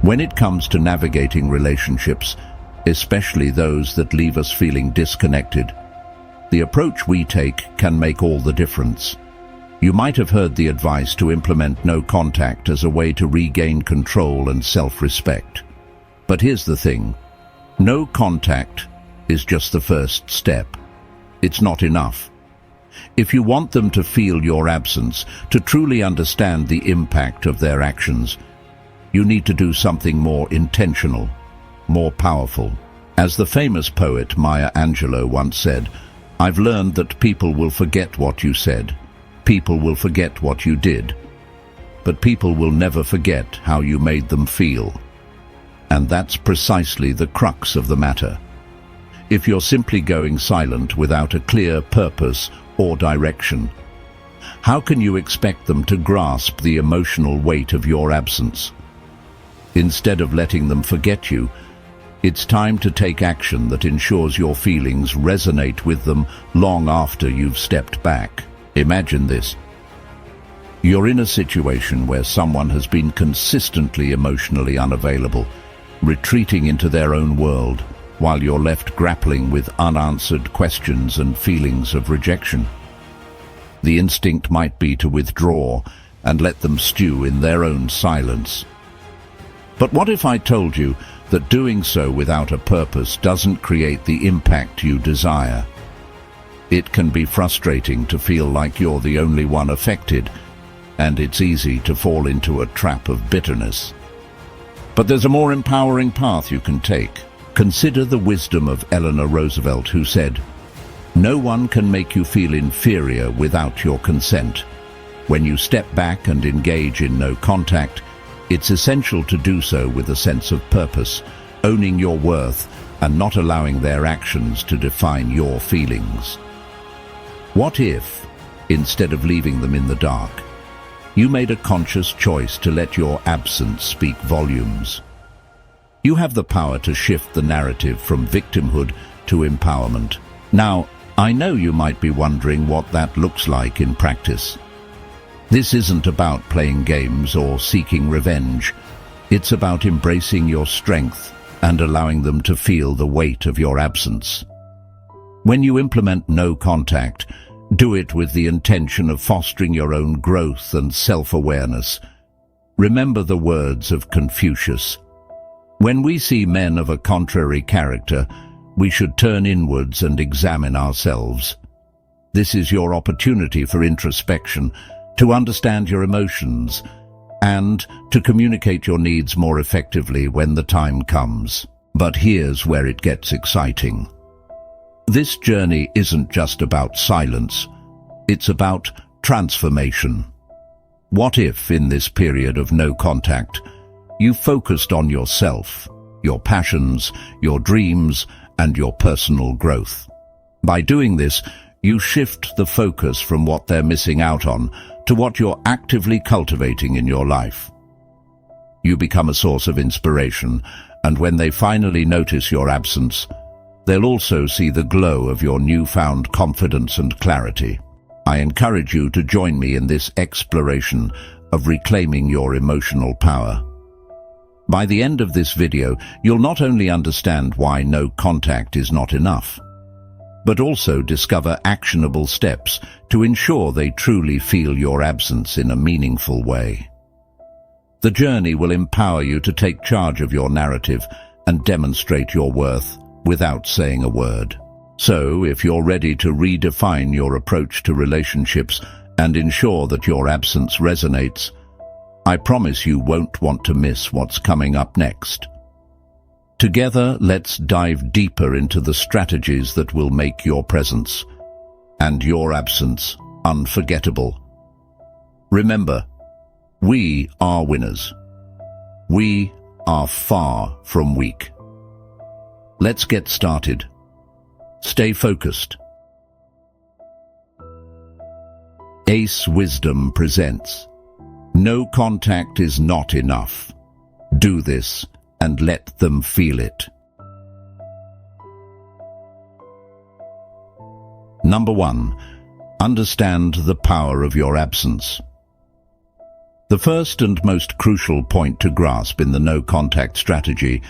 When it comes to navigating relationships, especially those that leave us feeling disconnected, the approach we take can make all the difference. You might have heard the advice to implement no contact as a way to regain control and self-respect. But here's the thing. No contact is just the first step. It's not enough. If you want them to feel your absence, to truly understand the impact of their actions, you need to do something more intentional, more powerful. As the famous poet Maya Angelou once said, "I've learned that people will forget what you said. People will forget what you did. But people will never forget how you made them feel." And that's precisely the crux of the matter. If you're simply going silent without a clear purpose or direction, how can you expect them to grasp the emotional weight of your absence? Instead of letting them forget you, it's time to take action that ensures your feelings resonate with them long after you've stepped back. Imagine this. You're in a situation where someone has been consistently emotionally unavailable, retreating into their own world, while you're left grappling with unanswered questions and feelings of rejection. The instinct might be to withdraw and let them stew in their own silence. But what if I told you that doing so without a purpose doesn't create the impact you desire? It can be frustrating to feel like you're the only one affected, and it's easy to fall into a trap of bitterness. But there's a more empowering path you can take. Consider the wisdom of Eleanor Roosevelt, who said, "No one can make you feel inferior without your consent." When you step back and engage in no contact, it's essential to do so with a sense of purpose, owning your worth and not allowing their actions to define your feelings. What if, instead of leaving them in the dark, you made a conscious choice to let your absence speak volumes? You have the power to shift the narrative from victimhood to empowerment. Now, I know you might be wondering what that looks like in practice. This isn't about playing games or seeking revenge. It's about embracing your strength and allowing them to feel the weight of your absence. When you implement no contact, do it with the intention of fostering your own growth and self-awareness. Remember the words of Confucius. When we see men of a contrary character, we should turn inwards and examine ourselves. This is your opportunity for introspection, to understand your emotions, and to communicate your needs more effectively when the time comes. But here's where it gets exciting. This journey isn't just about silence, it's about transformation. What if, in this period of no contact, you focused on yourself, your passions, your dreams, and your personal growth? By doing this, you shift the focus from what they're missing out on to what you're actively cultivating in your life. You become a source of inspiration, and when they finally notice your absence, they'll also see the glow of your newfound confidence and clarity. I encourage you to join me in this exploration of reclaiming your emotional power. By the end of this video, you'll not only understand why no contact is not enough, but also discover actionable steps to ensure they truly feel your absence in a meaningful way. The journey will empower you to take charge of your narrative and demonstrate your worth without saying a word. So, if you're ready to redefine your approach to relationships and ensure that your absence resonates, I promise you won't want to miss what's coming up next. Together, let's dive deeper into the strategies that will make your presence and your absence unforgettable. Remember, we are winners. We are far from weak. Let's get started. Stay focused. Ace Wisdom presents No Contact is Not Enough. Do this and let them feel it. Number 1. Understand the power of your absence. The first and most crucial point to grasp in the no-contact strategy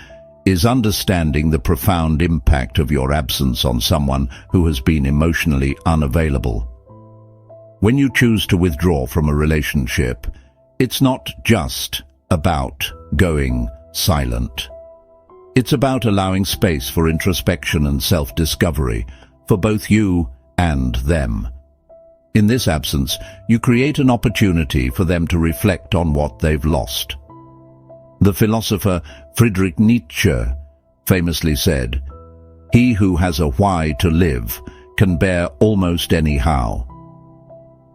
is understanding the profound impact of your absence on someone who has been emotionally unavailable. When you choose to withdraw from a relationship, it's not just about going silent. It's about allowing space for introspection and self-discovery for both you and them. In this absence, you create an opportunity for them to reflect on what they've lost. The philosopher Friedrich Nietzsche famously said, "He who has a why to live can bear almost any how."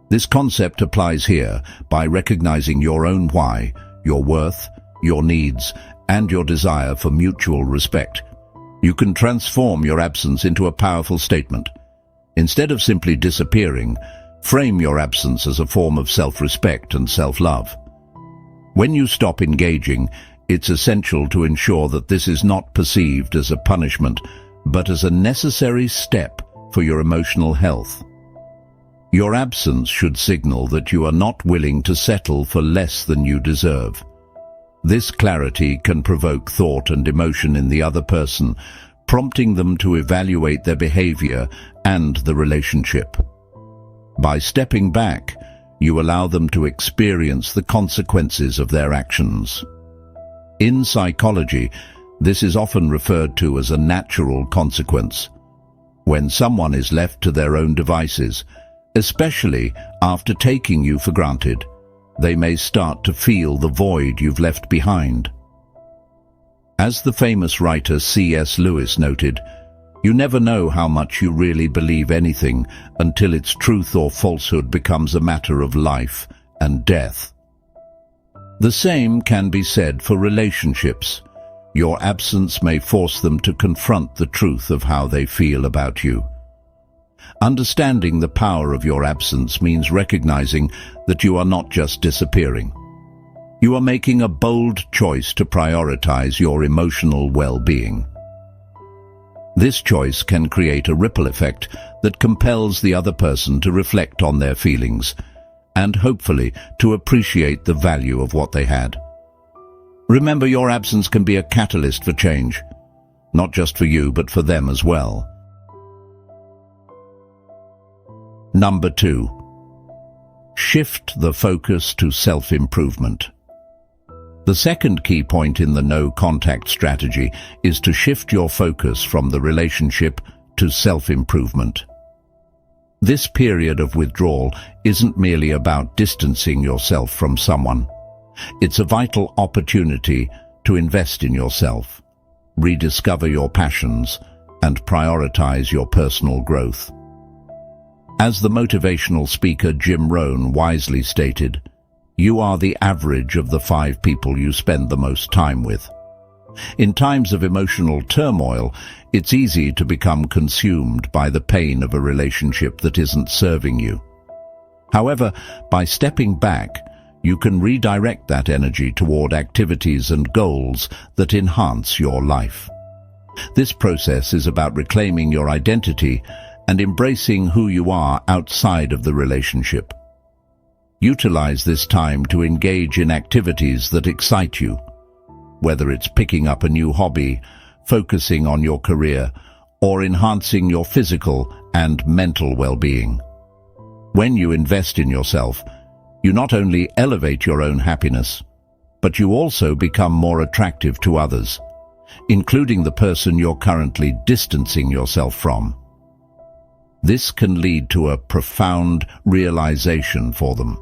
This concept applies here by recognizing your own why, your worth, your needs, and your desire for mutual respect. You can transform your absence into a powerful statement. Instead of simply disappearing, frame your absence as a form of self-respect and self-love. When you stop engaging, it's essential to ensure that this is not perceived as a punishment, but as a necessary step for your emotional health. Your absence should signal that you are not willing to settle for less than you deserve. This clarity can provoke thought and emotion in the other person, prompting them to evaluate their behavior and the relationship. By stepping back, you allow them to experience the consequences of their actions. In psychology, this is often referred to as a natural consequence. When someone is left to their own devices, especially after taking you for granted, they may start to feel the void you've left behind. As the famous writer C.S. Lewis noted, "You never know how much you really believe anything until its truth or falsehood becomes a matter of life and death." The same can be said for relationships. Your absence may force them to confront the truth of how they feel about you. Understanding the power of your absence means recognizing that you are not just disappearing. You are making a bold choice to prioritize your emotional well-being. This choice can create a ripple effect that compels the other person to reflect on their feelings and hopefully to appreciate the value of what they had. Remember, your absence can be a catalyst for change, not just for you but for them as well. Number 2. Shift the focus to self-improvement. The second key point in the no-contact strategy is to shift your focus from the relationship to self-improvement. This period of withdrawal isn't merely about distancing yourself from someone. It's a vital opportunity to invest in yourself, rediscover your passions, and prioritize your personal growth. As the motivational speaker Jim Rohn wisely stated, "You are the average of the 5 people you spend the most time with." In times of emotional turmoil, it's easy to become consumed by the pain of a relationship that isn't serving you. However, by stepping back, you can redirect that energy toward activities and goals that enhance your life. This process is about reclaiming your identity and embracing who you are outside of the relationship. Utilize this time to engage in activities that excite you, whether it's picking up a new hobby, focusing on your career, or enhancing your physical and mental well-being. When you invest in yourself, you not only elevate your own happiness, but you also become more attractive to others, including the person you're currently distancing yourself from. This can lead to a profound realization for them.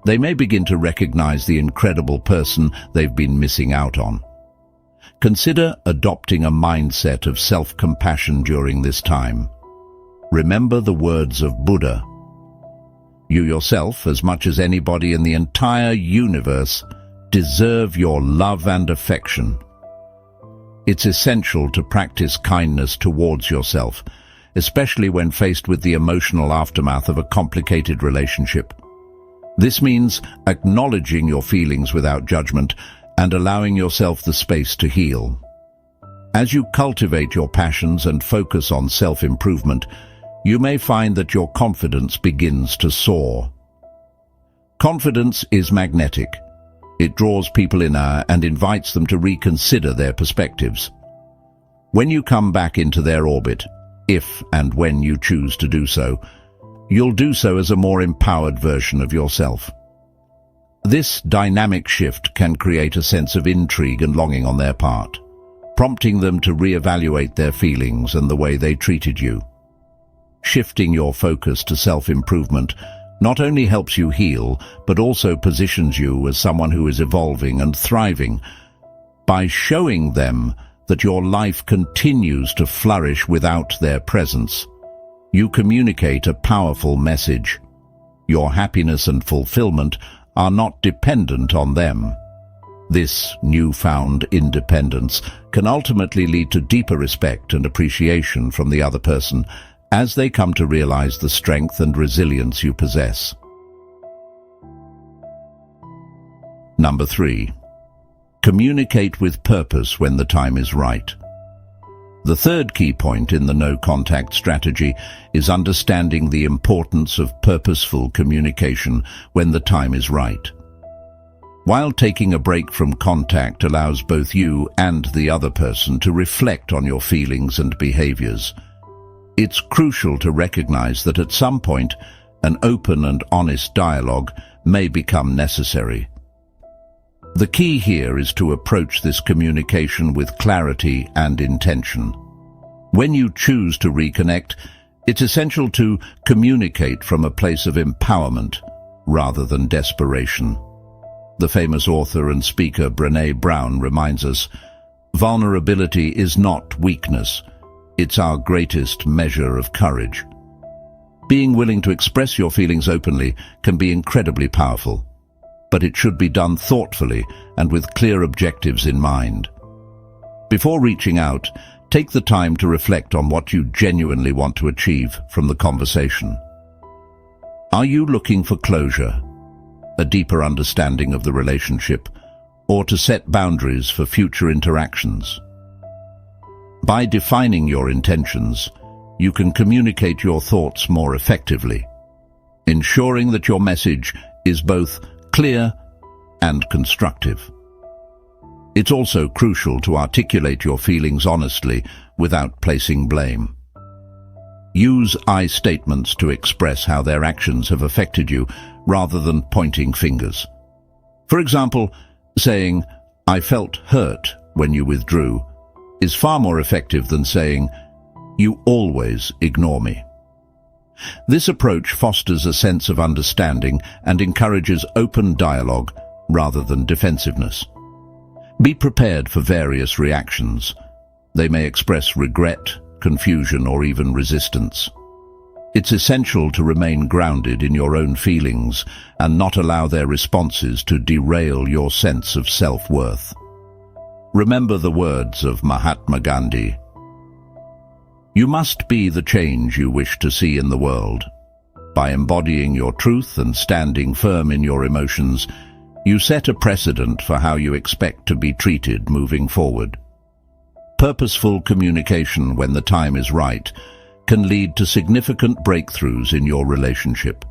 They may begin to recognize the incredible person they've been missing out on. Consider adopting a mindset of self-compassion during this time. Remember the words of Buddha. You yourself, as much as anybody in the entire universe, deserve your love and affection. It's essential to practice kindness towards yourself, especially when faced with the emotional aftermath of a complicated relationship. This means acknowledging your feelings without judgment and allowing yourself the space to heal. As you cultivate your passions and focus on self-improvement, you may find that your confidence begins to soar. Confidence is magnetic. It draws people in and invites them to reconsider their perspectives. When you come back into their orbit, if and when you choose to do so, you'll do so as a more empowered version of yourself. This dynamic shift can create a sense of intrigue and longing on their part, prompting them to reevaluate their feelings and the way they treated you. Shifting your focus to self-improvement not only helps you heal, but also positions you as someone who is evolving and thriving. By showing them that your life continues to flourish without their presence, you communicate a powerful message. Your happiness and fulfillment are not dependent on them. This newfound independence can ultimately lead to deeper respect and appreciation from the other person as they come to realize the strength and resilience you possess. Number 3. Communicate with purpose when the time is right. The third key point in the no-contact strategy is understanding the importance of purposeful communication when the time is right. While taking a break from contact allows both you and the other person to reflect on your feelings and behaviors, it's crucial to recognize that at some point, an open and honest dialogue may become necessary. The key here is to approach this communication with clarity and intention. When you choose to reconnect, it's essential to communicate from a place of empowerment rather than desperation. The famous author and speaker Brené Brown reminds us, vulnerability is not weakness, it's our greatest measure of courage. Being willing to express your feelings openly can be incredibly powerful, but it should be done thoughtfully and with clear objectives in mind. Before reaching out, take the time to reflect on what you genuinely want to achieve from the conversation. Are you looking for closure, a deeper understanding of the relationship, or to set boundaries for future interactions? By defining your intentions, you can communicate your thoughts more effectively, ensuring that your message is both clear and constructive. It's also crucial to articulate your feelings honestly without placing blame. Use I statements to express how their actions have affected you rather than pointing fingers. For example, saying, "I felt hurt when you withdrew," is far more effective than saying, "You always ignore me." This approach fosters a sense of understanding and encourages open dialogue rather than defensiveness. Be prepared for various reactions. They may express regret, confusion, or even resistance. It's essential to remain grounded in your own feelings and not allow their responses to derail your sense of self-worth. Remember the words of Mahatma Gandhi. You must be the change you wish to see in the world. By embodying your truth and standing firm in your emotions, you set a precedent for how you expect to be treated moving forward. Purposeful communication when the time is right can lead to significant breakthroughs in your relationship.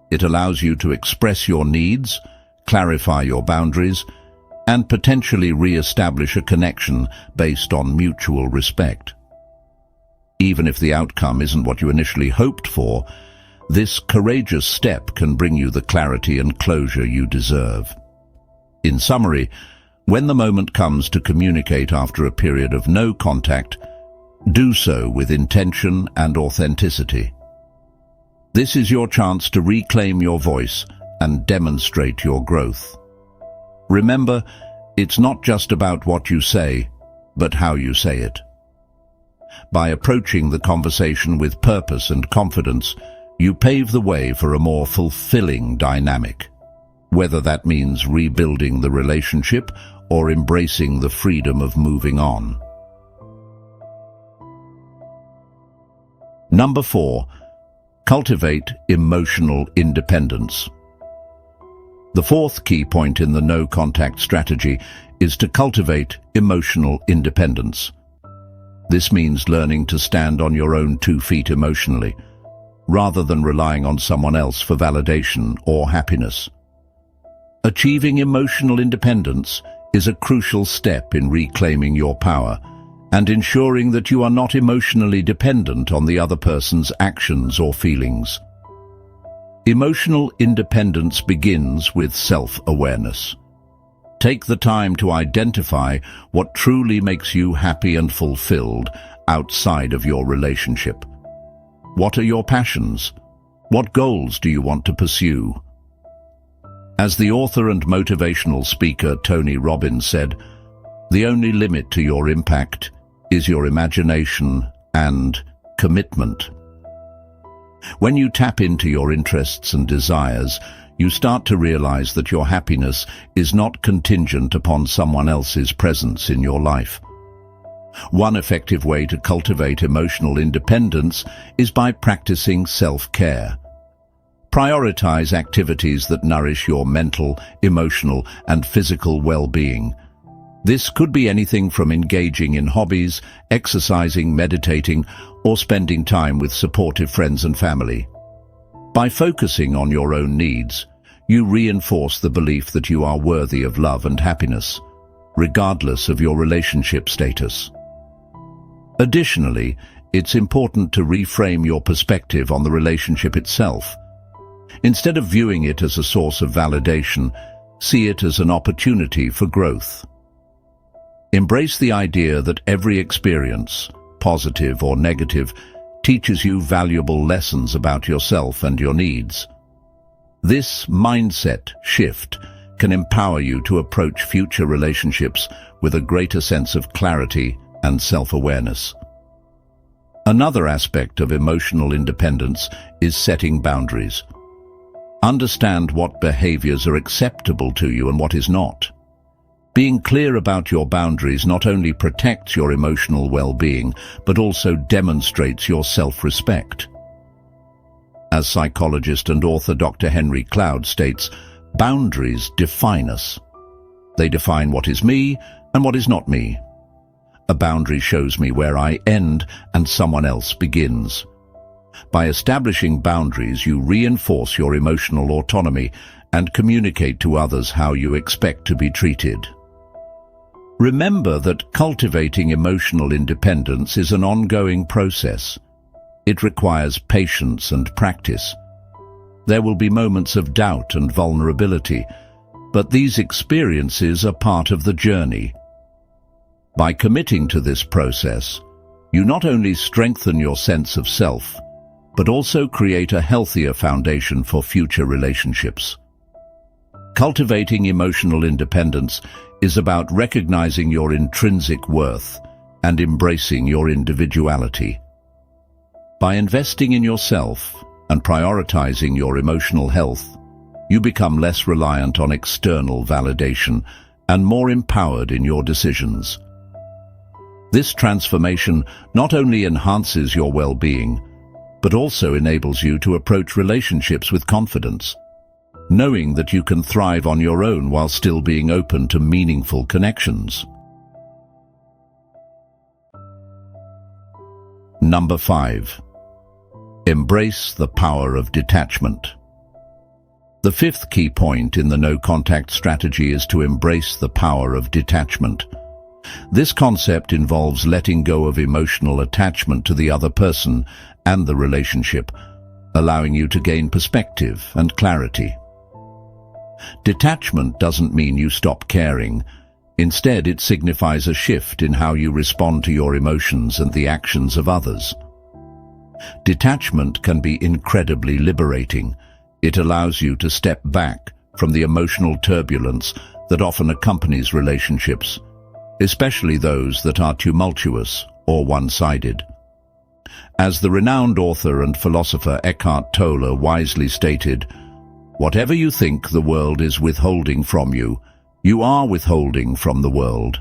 It allows you to express your needs, clarify your boundaries, and potentially re-establish a connection based on mutual respect. Even if the outcome isn't what you initially hoped for, this courageous step can bring you the clarity and closure you deserve. In summary, when the moment comes to communicate after a period of no contact, do so with intention and authenticity. This is your chance to reclaim your voice and demonstrate your growth. Remember, it's not just about what you say, but how you say it. By approaching the conversation with purpose and confidence, you pave the way for a more fulfilling dynamic, whether that means rebuilding the relationship or embracing the freedom of moving on. Number 4. Cultivate emotional independence. The fourth key point in the no-contact strategy is to cultivate emotional independence. This means learning to stand on your own 2 feet emotionally. rather than relying on someone else for validation or happiness. Achieving emotional independence is a crucial step in reclaiming your power and ensuring that you are not emotionally dependent on the other person's actions or feelings. Emotional independence begins with self-awareness. Take the time to identify what truly makes you happy and fulfilled outside of your relationship. What are your passions? What goals do you want to pursue? As the author and motivational speaker Tony Robbins said, "The only limit to your impact is your imagination and commitment." When you tap into your interests and desires, you start to realize that your happiness is not contingent upon someone else's presence in your life. One effective way to cultivate emotional independence is by practicing self-care. Prioritize activities that nourish your mental, emotional, and physical well-being. This could be anything from engaging in hobbies, exercising, meditating, or spending time with supportive friends and family. By focusing on your own needs, you reinforce the belief that you are worthy of love and happiness, regardless of your relationship status. Additionally, it's important to reframe your perspective on the relationship itself. Instead of viewing it as a source of validation, see it as an opportunity for growth. Embrace the idea that every experience, positive or negative, teaches you valuable lessons about yourself and your needs. This mindset shift can empower you to approach future relationships with a greater sense of clarity and self-awareness. Another aspect of emotional independence is setting boundaries. Understand what behaviors are acceptable to you and what is not. Being clear about your boundaries not only protects your emotional well-being, but also demonstrates your self-respect. As psychologist and author Dr. Henry Cloud states, boundaries define us. They define what is me and what is not me. A boundary shows me where I end and someone else begins. By establishing boundaries, you reinforce your emotional autonomy and communicate to others how you expect to be treated. Remember that cultivating emotional independence is an ongoing process. It requires patience and practice. There will be moments of doubt and vulnerability, but these experiences are part of the journey. By committing to this process, you not only strengthen your sense of self, but also create a healthier foundation for future relationships. Cultivating emotional independence is about recognizing your intrinsic worth and embracing your individuality. By investing in yourself and prioritizing your emotional health, you become less reliant on external validation and more empowered in your decisions. This transformation not only enhances your well-being, but also enables you to approach relationships with confidence, knowing that you can thrive on your own while still being open to meaningful connections. Number 5. Embrace the power of detachment. The fifth key point in the no-contact strategy is to embrace the power of detachment. This concept involves letting go of emotional attachment to the other person and the relationship, allowing you to gain perspective and clarity. Detachment doesn't mean you stop caring. Instead, it signifies a shift in how you respond to your emotions and the actions of others. Detachment can be incredibly liberating. It allows you to step back from the emotional turbulence that often accompanies relationships, especially those that are tumultuous or one-sided. As the renowned author and philosopher Eckhart Tolle wisely stated, "Whatever you think the world is withholding from you, you are withholding from the world."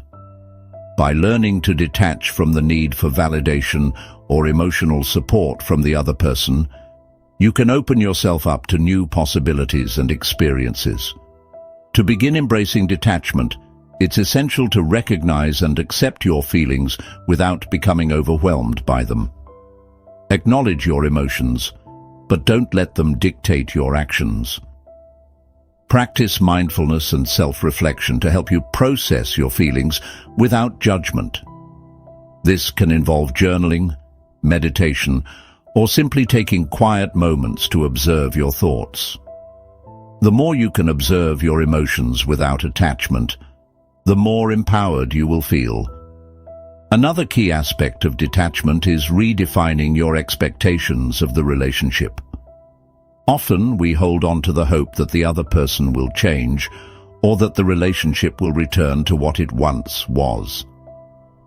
By learning to detach from the need for validation or emotional support from the other person, you can open yourself up to new possibilities and experiences. To begin embracing detachment, it's essential to recognize and accept your feelings without becoming overwhelmed by them. Acknowledge your emotions, but don't let them dictate your actions. Practice mindfulness and self-reflection to help you process your feelings without judgment. This can involve journaling, meditation, or simply taking quiet moments to observe your thoughts. The more you can observe your emotions without attachment, the more empowered you will feel. Another key aspect of detachment is redefining your expectations of the relationship. Often we hold on to the hope that the other person will change or that the relationship will return to what it once was.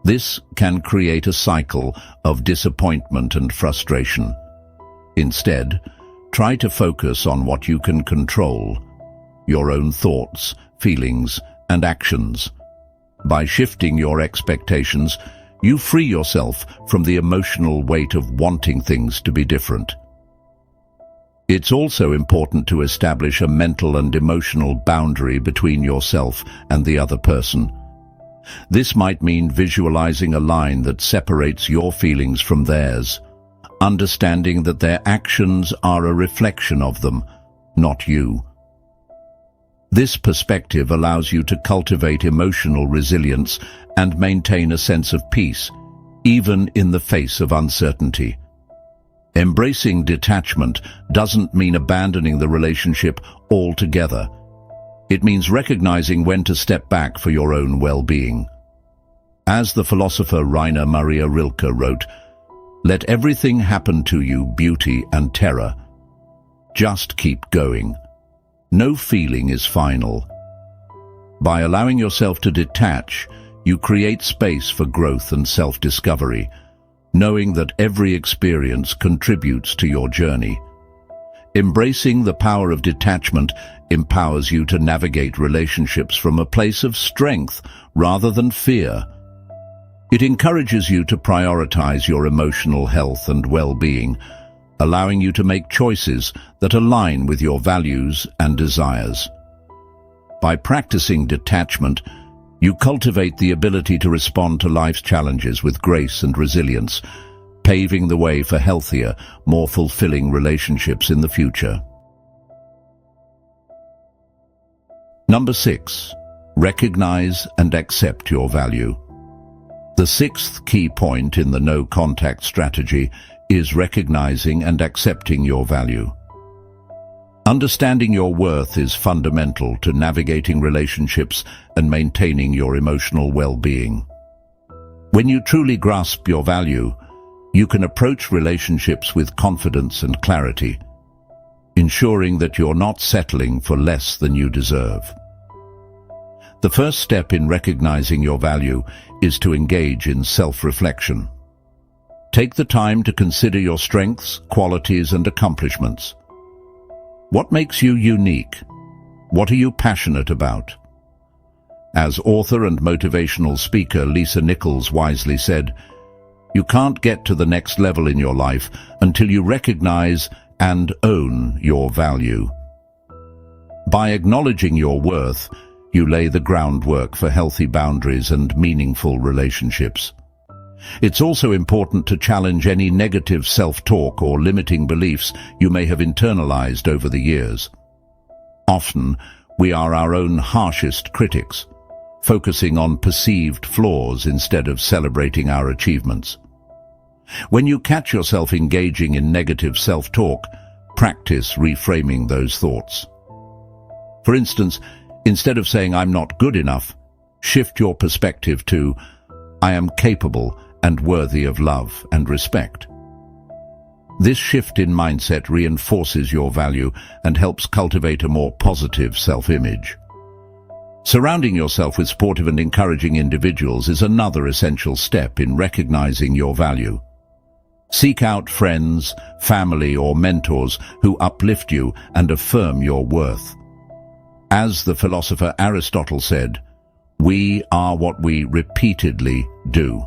This can create a cycle of disappointment and frustration. Instead, try to focus on what you can control, your own thoughts, feelings, and actions. By shifting your expectations, you free yourself from the emotional weight of wanting things to be different. It's also important to establish a mental and emotional boundary between yourself and the other person. This might mean visualizing a line that separates your feelings from theirs, understanding that their actions are a reflection of them, not you. This perspective allows you to cultivate emotional resilience and maintain a sense of peace, even in the face of uncertainty. Embracing detachment doesn't mean abandoning the relationship altogether. It means recognizing when to step back for your own well-being. As the philosopher Rainer Maria Rilke wrote, "Let everything happen to you, beauty and terror. Just keep going. No feeling is final." By allowing yourself to detach, you create space for growth and self-discovery, knowing that every experience contributes to your journey. Embracing the power of detachment empowers you to navigate relationships from a place of strength rather than fear. It encourages you to prioritize your emotional health and well-being, allowing you to make choices that align with your values and desires. By practicing detachment, you cultivate the ability to respond to life's challenges with grace and resilience, paving the way for healthier, more fulfilling relationships in the future. Number 6. Recognize and accept your value. The sixth key point in the no-contact strategy is recognizing and accepting your value. Understanding your worth is fundamental to navigating relationships and maintaining your emotional well-being. When you truly grasp your value, you can approach relationships with confidence and clarity, ensuring that you're not settling for less than you deserve. The first step in recognizing your value is to engage in self-reflection. Take the time to consider your strengths, qualities, and accomplishments. What makes you unique? What are you passionate about? As author and motivational speaker Lisa Nichols wisely said, "You can't get to the next level in your life until you recognize and own your value." By acknowledging your worth, you lay the groundwork for healthy boundaries and meaningful relationships. It's also important to challenge any negative self-talk or limiting beliefs you may have internalized over the years. Often, we are our own harshest critics, focusing on perceived flaws instead of celebrating our achievements. When you catch yourself engaging in negative self-talk, practice reframing those thoughts. For instance, instead of saying "I'm not good enough," shift your perspective to "I am capable and worthy of love and respect." This shift in mindset reinforces your value and helps cultivate a more positive self-image. Surrounding yourself with supportive and encouraging individuals is another essential step in recognizing your value. Seek out friends, family, or mentors who uplift you and affirm your worth. As the philosopher Aristotle said, "We are what we repeatedly do."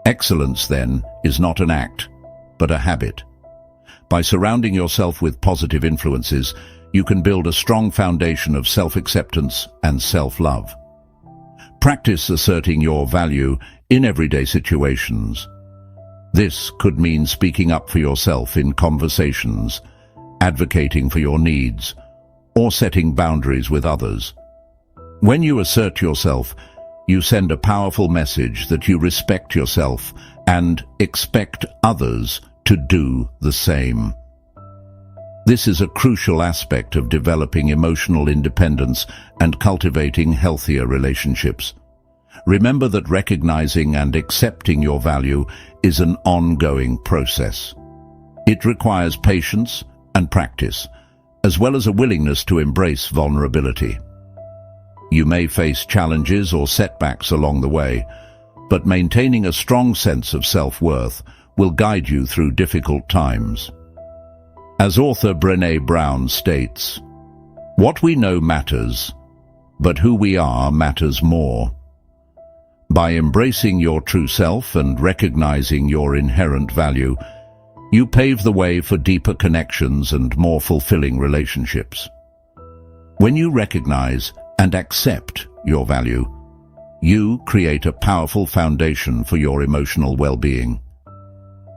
Excellence, then, is not an act, but a habit. By surrounding yourself with positive influences, you can build a strong foundation of self-acceptance and self-love. Practice asserting your value in everyday situations. This could mean speaking up for yourself in conversations, advocating for your needs, or setting boundaries with others. When you assert yourself, you send a powerful message that you respect yourself and expect others to do the same. This is a crucial aspect of developing emotional independence and cultivating healthier relationships. Remember that recognizing and accepting your value is an ongoing process. It requires patience and practice, as well as a willingness to embrace vulnerability. You may face challenges or setbacks along the way, but maintaining a strong sense of self-worth will guide you through difficult times. As author Brené Brown states, "What we know matters, but who we are matters more." By embracing your true self and recognizing your inherent value, you pave the way for deeper connections and more fulfilling relationships. When you recognize and accept your value, you create a powerful foundation for your emotional well-being.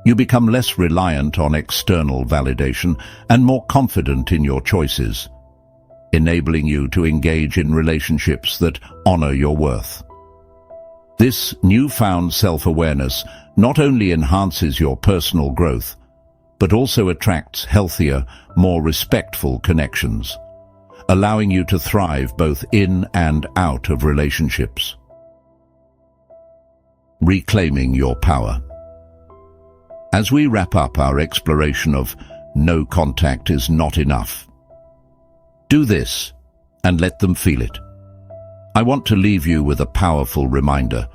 You become less reliant on external validation and more confident in your choices, enabling you to engage in relationships that honor your worth. This newfound self-awareness not only enhances your personal growth, but also attracts healthier, more respectful connections, allowing you to thrive both in and out of relationships. Reclaiming your power. As we wrap up our exploration of no contact is not enough, do this and let them feel it. I want to leave you with a powerful reminder.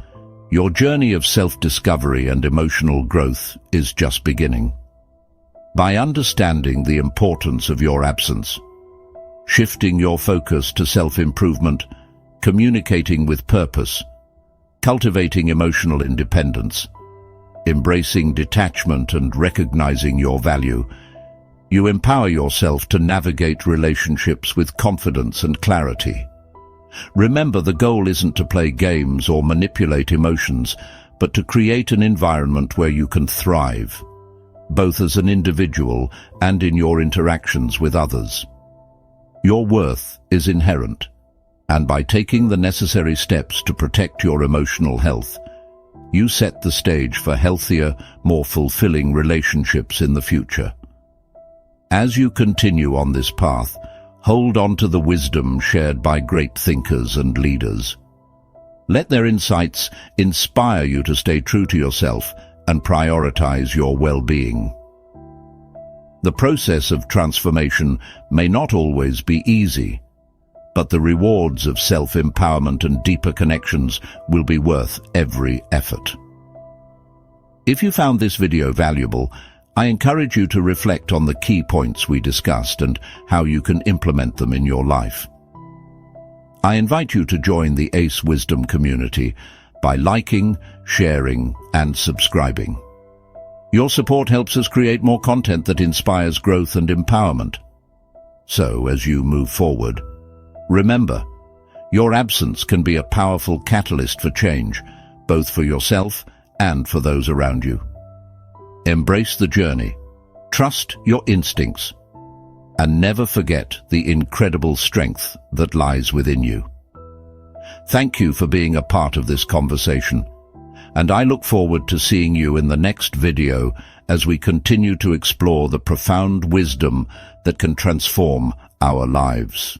Your journey of self-discovery and emotional growth is just beginning. By understanding the importance of your absence, shifting your focus to self-improvement, communicating with purpose, cultivating emotional independence, embracing detachment and recognizing your value, you empower yourself to navigate relationships with confidence and clarity. Remember, the goal isn't to play games or manipulate emotions, but to create an environment where you can thrive, both as an individual and in your interactions with others. Your worth is inherent, and by taking the necessary steps to protect your emotional health, you set the stage for healthier, more fulfilling relationships in the future. As you continue on this path, hold on to the wisdom shared by great thinkers and leaders. Let their insights inspire you to stay true to yourself and prioritize your well-being. The process of transformation may not always be easy, but the rewards of self-empowerment and deeper connections will be worth every effort. If you found this video valuable, I encourage you to reflect on the key points we discussed and how you can implement them in your life. I invite you to join the ACE Wisdom community by liking, sharing, and subscribing. Your support helps us create more content that inspires growth and empowerment. So, as you move forward, remember, your absence can be a powerful catalyst for change, both for yourself and for those around you. Embrace the journey, trust your instincts, and never forget the incredible strength that lies within you. Thank you for being a part of this conversation, and I look forward to seeing you in the next video as we continue to explore the profound wisdom that can transform our lives.